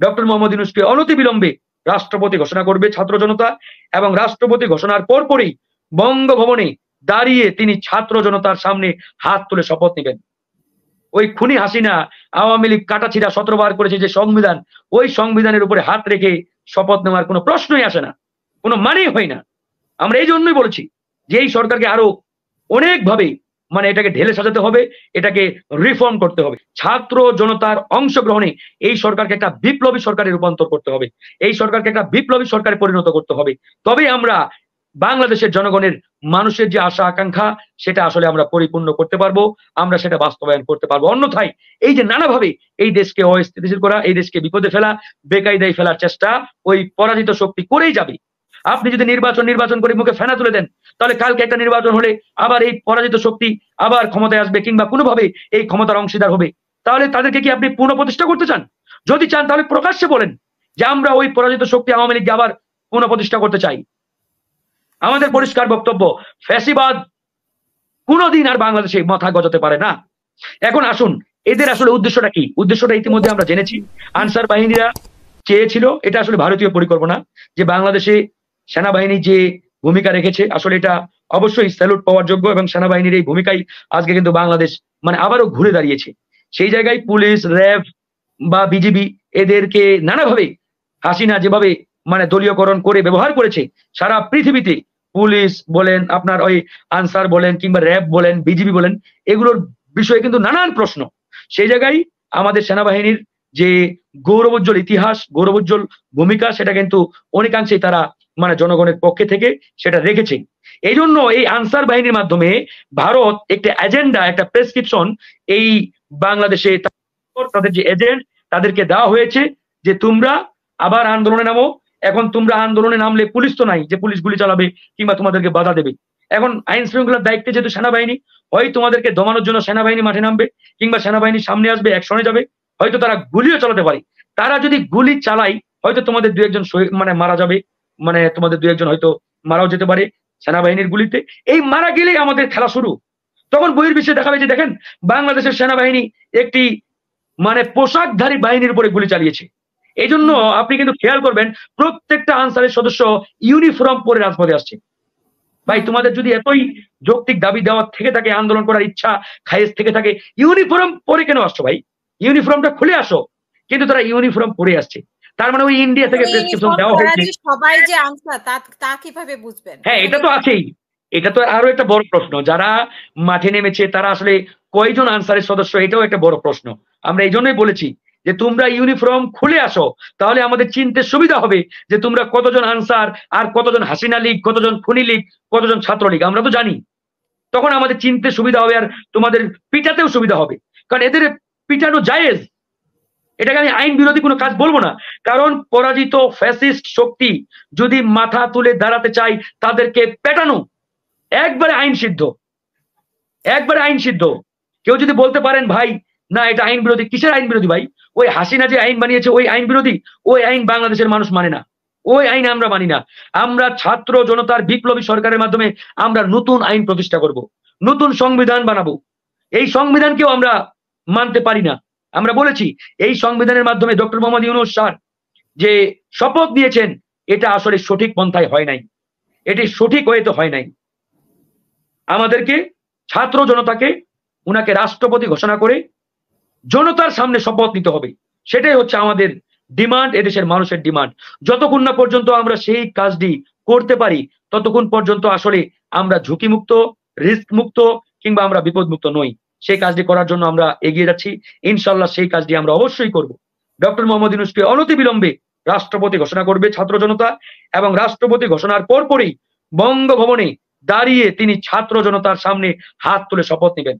Doctor Mohammad ইউনূসকে অনতিবিলম্বে রাষ্ট্রপতি ঘোষণা করবে ছাত্র জনতা, এবং রাষ্ট্রপতি ঘোষণার পরপরই বঙ্গভবনে দাঁড়িয়ে তিনি ছাত্র জনতার সামনে হাত তুলে শপথ নেবেন। ওই খুনি হাসিনা আওয়ামী লীগ কাটাছিড়া 17 বার করেছে যে সংবিধান, ওই সংবিধানের উপরে হাত রেখে শপথ নেওয়ার কোনো প্রশ্নই আসে না, কোনো মানেই হয় না। আমরা এই জন্যই বলেছি যে এই সরকারকে আরো অনেকভাবে এটাকে ঢেলে সাজাতে হবে, এটাকে রিফর্ম করতে হবে। ছাত্র জনতার অংশগ্রহণে এই সরকারকে একটা বিপ্লবী সরকারে রূপান্তর করতে হবে, এই সরকারকে একটা বিপ্লবী সরকারে পরিণত করতে হবে। তবে আমরা বাংলাদেশের জনগণের মানুষের যে আশা আকাঙ্ক্ষা সেটা আসলে আমরা পরিপূর্ণ করতে পারবো, আমরা সেটা বাস্তবায়ন করতে পারবো। অন্যথায় এই যে নানাভাবে এই দেশকে অস্থিতিশীল করা, এই দেশকে বিপদে ফেলা, বেকায়দায় ফেলার চেষ্টা ওই পরাজিত শক্তি করেই যাবে। আপনি যদি নির্বাচন করে মুখে ফেনা তুলে দেন, তাহলে কালকে একটা নির্বাচন হলে আবার এই পরাজিত শক্তি আবার ক্ষমতায় আসবে কিংবা কোনোভাবে এই ক্ষমতার অংশীদার হবে। তাহলে তাদেরকে কি আপনি পুনঃপ্রতিষ্ঠা করতে চান? যদি চান তাহলে প্রকাশ্যে বলেন যে আমরা ওই পরাজিত শক্তি আওয়ামী লীগকে আবার পুনঃপ্রতিষ্ঠা করতে চাই। আমাদের পরিষ্কার বক্তব্য, ফ্যাসিবাদ কোনোদিন আর বাংলাদেশে মাথা গজাতে পারে না। এখন আসুন, এদের আসলে উদ্দেশ্যটা কি? উদ্দেশ্যটা ইতিমধ্যে আমরা জেনেছি। আনসার বাহিনীরা চেয়েছিল, এটা আসলে ভারতীয় পরিকল্পনা, যে বাংলাদেশে সেনাবাহিনী যে ভূমিকা রেখেছে আসলে এটা অবশ্যই স্যালুট পাওয়ার যোগ্য, এবং সেনাবাহিনীর এই ভূমিকায় আজকে কিন্তু বাংলাদেশ আবারও ঘুরে দাঁড়িয়েছে। সেই জায়গায় পুলিশ, র্যাব বা বিজিবি এদেরকে নানাভাবে হাসিনা যেভাবে দলীয়করণ করে ব্যবহার করেছে সারা পৃথিবীতে, পুলিশ বলেন, আপনার ওই আনসার বলেন, কিংবা র্যাব বলেন, বিজিবি বলেন, এগুলোর বিষয়ে কিন্তু নানান প্রশ্ন। সেই জায়গায় আমাদের সেনাবাহিনীর যে গৌরবোজ্জ্বল ইতিহাস, গৌরবোজ্জ্বল ভূমিকা, সেটা কিন্তু অনেকাংশেই তারা জনগণের পক্ষে থেকে সেটা রেখেছে। এই জন্য এই আনসার বাহিনীর মাধ্যমে ভারত একটা এজেন্ডা, একটা প্রেসক্রিপশন এই বাংলাদেশে তাদের যে এজেন্ট তাদেরকে দেওয়া হয়েছে যে তোমরা আবার আন্দোলনে নামো। এখন তোমরা আন্দোলনে নামলে পুলিশ তো নাই যে পুলিশ গুলি চালাবে কিংবা তোমাদেরকে বাধা দেবে। এখন আইন শৃঙ্খলার দায়িত্বে যেহেতু সেনাবাহিনী, হয় তোমাদেরকে দমানোর জন্য সেনাবাহিনী মাঠে নামবে, কিংবা সেনাবাহিনী সামনে আসবে, অ্যাকশনে যাবে, হয়তো তারা গুলিও চালাতে পারে। তারা যদি গুলি চালায় হয়তো তোমাদের দু একজন মারা যাবে, তোমাদের দু একজন হয়তো মারাও যেতে পারে সেনাবাহিনীর গুলিতে। এই মারা গেলেই আমাদের খেলা শুরু। তখন বহির্বিশ্বে দেখাবে যে দেখেন বাংলাদেশের সেনাবাহিনী একটি পোশাকধারী বাহিনীর উপরে গুলি চালিয়েছে। এই জন্য আপনি কিন্তু খেয়াল করবেন প্রত্যেকটা আনসারের সদস্য ইউনিফর্ম পরে রাজপথে আসছে। ভাই, তোমাদের যদি এতই যৌক্তিক দাবি দেওয়া থেকে থাকে, আন্দোলন করার ইচ্ছা খায়েশ থেকে থাকে, ইউনিফর্ম পরে কেন আসছো ভাই? ইউনিফর্মটা খুলে আসো। কিন্তু তারা ইউনিফর্ম পরে আসছে, তার ওই ইন্ডিয়া থেকে প্রেসক্রিপশন দেওয়া হয়েছে। সবাই যে আনসার তা কিভাবে বুঝবেন? হ্যাঁ, এটা তো আছেই। এটা তো আরো একটা বড় প্রশ্ন, যারা মাঠে নেমেছে তারা আসলে কয়জন আনসারের সদস্য, এটাও একটা বড় প্রশ্ন। আমরা এই জন্যই বলেছি যে তোমরা ইউনিফর্ম খুলে আসো, তাহলে আমাদের চিনতে সুবিধা হবে যে তোমরা কতজন আনসার, আর কতজন হাসিনা লীগ, কতজন খুনি লীগ, কতজন ছাত্রলীগ, আমরা তো জানি। তখন আমাদের চিনতে সুবিধা হবে, আর তোমাদের পিটাতেও সুবিধা হবে। কারণ এদের পিটানো জায়েজ, এটাকে আমি আইন বিরোধী কোনো কাজ বলবো না। কারণ পরাজিত ফ্যাসিস্ট শক্তি যদি মাথা তুলে দাঁড়াতে চাই, তাদেরকে পেটানো একবারে আইন সিদ্ধ, একবারে আইন সিদ্ধ। কেউ যদি বলতে পারেন ভাই না এটা আইন বিরোধী, কিসের আইন বিরোধী ভাই? ওই হাসিনা যে আইন বানিয়েছে ওই আইন বিরোধী? ওই আইন বাংলাদেশের মানুষ মানে না, ওই আইন আমরা মানি না। আমরা ছাত্র জনতার বিপ্লবী সরকারের মাধ্যমে আমরা নতুন আইন প্রতিষ্ঠা করব, নতুন সংবিধান বানাবো। এই সংবিধানকেও আমরা মানতে পারি না। আমরা বলেছি এই সংবিধানের মাধ্যমে ডক্টর মোহাম্মদ ইউনূস স্যার যে শপথ নিয়েছেন এটা আসলে সঠিক পন্থায় হয় নাই, এটি সঠিক ওয়েতে হয় নাই। আমাদেরকে ছাত্র জনতাকে উনাকে রাষ্ট্রপতি ঘোষণা করে জনতার সামনে শপথ নিতে হবে। সেটাই হচ্ছে আমাদের ডিমান্ড, এদেশের মানুষের ডিমান্ড। যতক্ষণ না পর্যন্ত আমরা সেই কাজটি করতে পারি ততক্ষণ পর্যন্ত আসলে আমরা ঝুঁকিমুক্ত, রিস্ক মুক্ত কিংবা আমরা বিপদ মুক্ত নই। সেই কাজটি করার জন্য আমরা এগিয়ে যাচ্ছি, ইনশাল্লাহ সেই কাজটি আমরা অবশ্যই করব। ডক্টর মোহাম্মদ ইউনূসকে অনতিবিলম্বে রাষ্ট্রপতি ঘোষণা করবে ছাত্র জনতা, এবং রাষ্ট্রপতি ঘোষণার পরপরই বঙ্গভবনে দাঁড়িয়ে তিনি ছাত্র জনতার সামনে হাত তুলে শপথ নেবেন।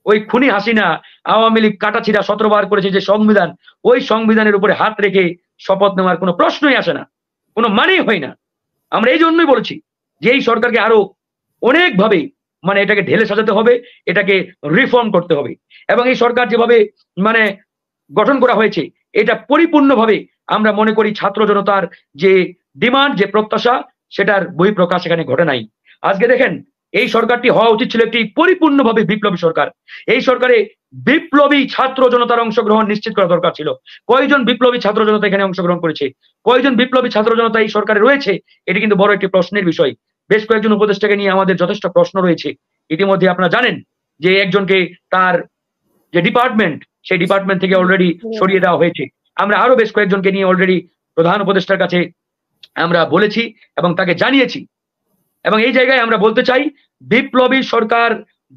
ওই খুনি হাসিনা আওয়ামী লীগ কাটাছিড়া 17 বার করেছে যে সংবিধান, ওই সংবিধানের উপরে হাত রেখে শপথ নেওয়ার কোনো প্রশ্নই আসে না, কোনো মানেই হয় না। আমরা এই জন্যই বলেছি যে এই সরকারকে আরো অনেকভাবে এটাকে ঢেলে সাজাতে হবে, এটাকে রিফর্ম করতে হবে। এবং এই সরকার যেভাবে গঠন করা হয়েছে এটা পরিপূর্ণভাবে আমরা মনে করি ছাত্র জনতার যে ডিমান্ড, যে প্রত্যাশা, সেটার বহিঃপ্রকাশ এখানে ঘটে নাই। আজকে দেখেন এই সরকারটি হওয়া উচিত ছিল একটি পরিপূর্ণভাবে বিপ্লবী সরকার। এই সরকারে বিপ্লবী ছাত্র জনতার অংশগ্রহণ নিশ্চিত করা দরকার ছিল। কয়জন বিপ্লবী ছাত্র জনতা এখানে অংশগ্রহণ করেছে, কয়জন বিপ্লবী ছাত্র জনতা এই সরকারে রয়েছে, এটি কিন্তু বড় একটি প্রশ্নের বিষয়। বেশ কয়েকজন উপদেষ্টাকে নিয়ে আমাদের যথেষ্ট প্রশ্ন রয়েছে। ইতিমধ্যে আপনারা জানেন যে একজনকে তার যে ডিপার্টমেন্ট, সেই ডিপার্টমেন্ট থেকে অলরেডি সরিয়ে দেওয়া হয়েছে। আমরা আরো বেশ কয়েকজনকে নিয়ে অলরেডি প্রধান উপদেষ্টার কাছে আমরা বলেছি এবং তাকে জানিয়েছি। এবং এই জায়গায় আমরা বলতে চাই, বিপ্লবী সরকার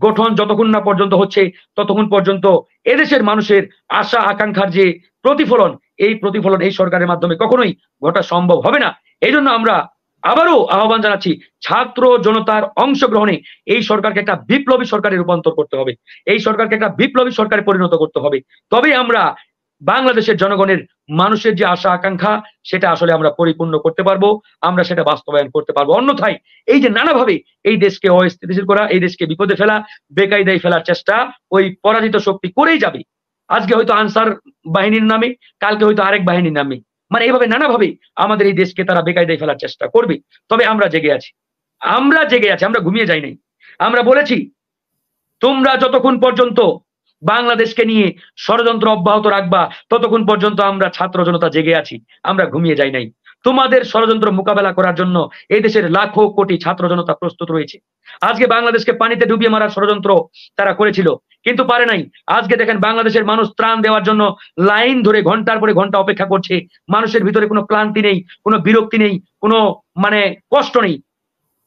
গঠন যতক্ষণ না পর্যন্ত হচ্ছে ততক্ষণ পর্যন্ত এদেশের মানুষের আশা আকাঙ্ক্ষার যে প্রতিফলন, এই প্রতিফলন এই সরকারের মাধ্যমে কখনোই ঘটা সম্ভব হবে না। এই জন্য আমরা আবারও আহ্বান জানাচ্ছি, ছাত্র জনতার অংশগ্রহণে এই সরকারকে একটা বিপ্লবী সরকারে রূপান্তর করতে হবে, এই সরকারকে একটা বিপ্লবী সরকারে পরিণত করতে হবে। তবেই আমরা বাংলাদেশের জনগণের মানুষের যে আশা আকাঙ্ক্ষা সেটা আসলে আমরা পরিপূর্ণ করতে পারবো, আমরা সেটা বাস্তবায়ন করতে পারবো। অন্যথায় এই যে নানাভাবে এই দেশকে অস্থিতিশীল করা, এই দেশকে বিপদে ফেলা, বেকায়দায় ফেলার চেষ্টা ওই পরাজিত শক্তি করেই যাবে। আজকে হয়তো আনসার বাহিনীর নামে, কালকে হয়তো আরেক বাহিনীর নামে, মানে এইভাবে নানাভাবে আমাদের এই দেশকে তারা বেকায়দায় ফেলার চেষ্টা করবে। তবে আমরা জেগে আছি, আমরা জেগে আছি, আমরা ঘুমিয়ে যাই নাই। আমরা বলেছি, তোমরা যতক্ষণ পর্যন্ত বাংলাদেশকে নিয়ে ষড়যন্ত্র অব্যাহত রাখবা ততক্ষণ পর্যন্ত আমরা ছাত্র জনতা জেগে আছি, আমরা ঘুমিয়ে যাই নাই। তোমাদের ষড়যন্ত্র মোকাবেলা করার জন্য এই দেশের লাখো কোটি ছাত্র জনতা প্রস্তুত রয়েছে। আজকে বাংলাদেশকে পানিতে ডুবিয়ে মারার ষড়যন্ত্র তারা করেছিল, কিন্তু পারে নাই। আজকে দেখেন বাংলাদেশের মানুষ ত্রাণ দেওয়ার জন্য লাইন ধরে ঘন্টার পরে ঘন্টা অপেক্ষা করছে। মানুষের ভিতরে কোনো ক্লান্তি নেই, কোনো বিরক্তি নেই, কোনো মানে কষ্ট নেই।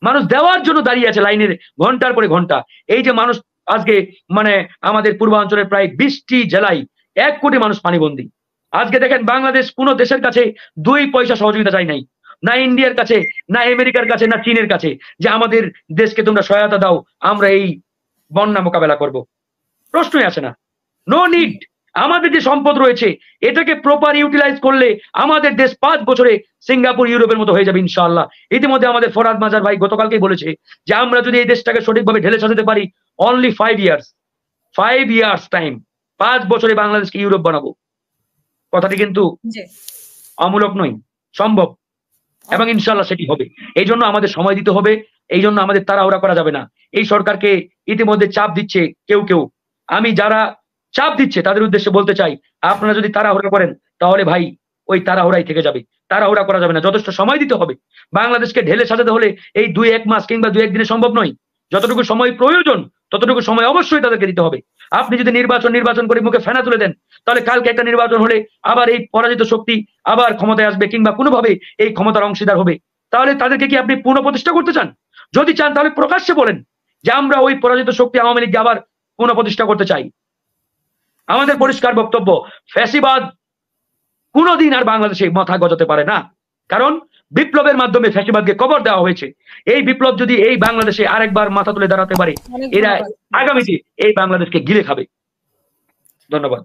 মানুষ দেওয়ার জন্য দাঁড়িয়ে আছে লাইনের ঘন্টার পরে ঘন্টা। এই যে মানুষ আজকে মানে আমাদের পূর্বাঞ্চলের প্রায় 20টি জেলায় 1 কোটি মানুষ পানিবন্দী। আজকে দেখেন বাংলাদেশ কোন দেশের কাছে 2 পয়সা সহযোগিতা চাই নাই, না ইন্ডিয়ার কাছে, না আমেরিকার কাছে, না চীনের কাছে, যে আমাদের দেশকে তোমরা সহায়তা দাও, আমরা এই বন্যা মোকাবেলা করব। প্রশ্নই আসে না, নো নিড। আমাদের যে সম্পদ রয়েছে এটাকে প্রপার ইউটিলাইজ করলে আমাদের দেশ 5 বছরে সিঙ্গাপুর ইউরোপের মতো হয়ে যাবে ইনশাআল্লাহ। ইতিমধ্যে আমাদের ফরহাদ মাজার ভাই গতকালকেই বলেছে যে আমরা যদি এই দেশটাকে সঠিকভাবে ঢেলে সাজাতে পারি, অনলি 5 ইয়ার্স টাইম, 5 বছরে বাংলাদেশকে ইউরোপ বানাবো। কথাটি কিন্তু অমূলক নয়, সম্ভব, এবং ইনশাআল্লাহ সেটি হবে। এই জন্য আমাদের সময় দিতে হবে, এই জন্য আমাদের তাড়াহুড়া করা যাবে না। এই সরকারকে ইতিমধ্যে চাপ দিচ্ছে কেউ কেউ, আমি যারা চাপ দিচ্ছে তাদের উদ্দেশ্যে বলতে চাই, আপনারা যদি তাড়াহুড়া করেন তাহলে ভাই ওই তাড়াহুড়াই থেকে যাবে, তাড়াহুড়া করা যাবে না, যথেষ্ট সময় দিতে হবে। বাংলাদেশকে ঢেলে সাজাতে হলে এই 2-1 মাস কিংবা 2-1 দিনে সম্ভব নয়। যতটুকু সময় প্রয়োজন ততটুকু সময় অবশ্যই তাদেরকে দিতে হবে। আপনি যদি নির্বাচন করে মুখে ফেনা তুলে দেন, তাহলে কালকে একটা নির্বাচন হলে আবার এই পরাজিত শক্তি আবার ক্ষমতায় আসবে কিংবা কোনোভাবে এই ক্ষমতার অংশীদার হবে, তাহলে তাদেরকে কি আপনি পুনঃপ্রতিষ্ঠা করতে চান? যদি চান তাহলে প্রকাশ্যে বলেন যে আমরা ওই পরাজিত শক্তি আওয়ামী লীগকে আবার পুনঃপ্রতিষ্ঠা করতে চাই। আমাদের পরিষ্কার বক্তব্য, ফ্যাসিবাদ কোনোদিন আর বাংলাদেশে মাথা গজাতে পারে না, কারণ বিপ্লবের মাধ্যমে ফ্যাসিবাদকে কবর দেওয়া হয়েছে। এই বিপ্লব যদি এই বাংলাদেশে আরেকবার মাথা তুলে দাঁড়াতে পারে, এরা আগামীতে এই বাংলাদেশকে গিলে খাবে। ধন্যবাদ।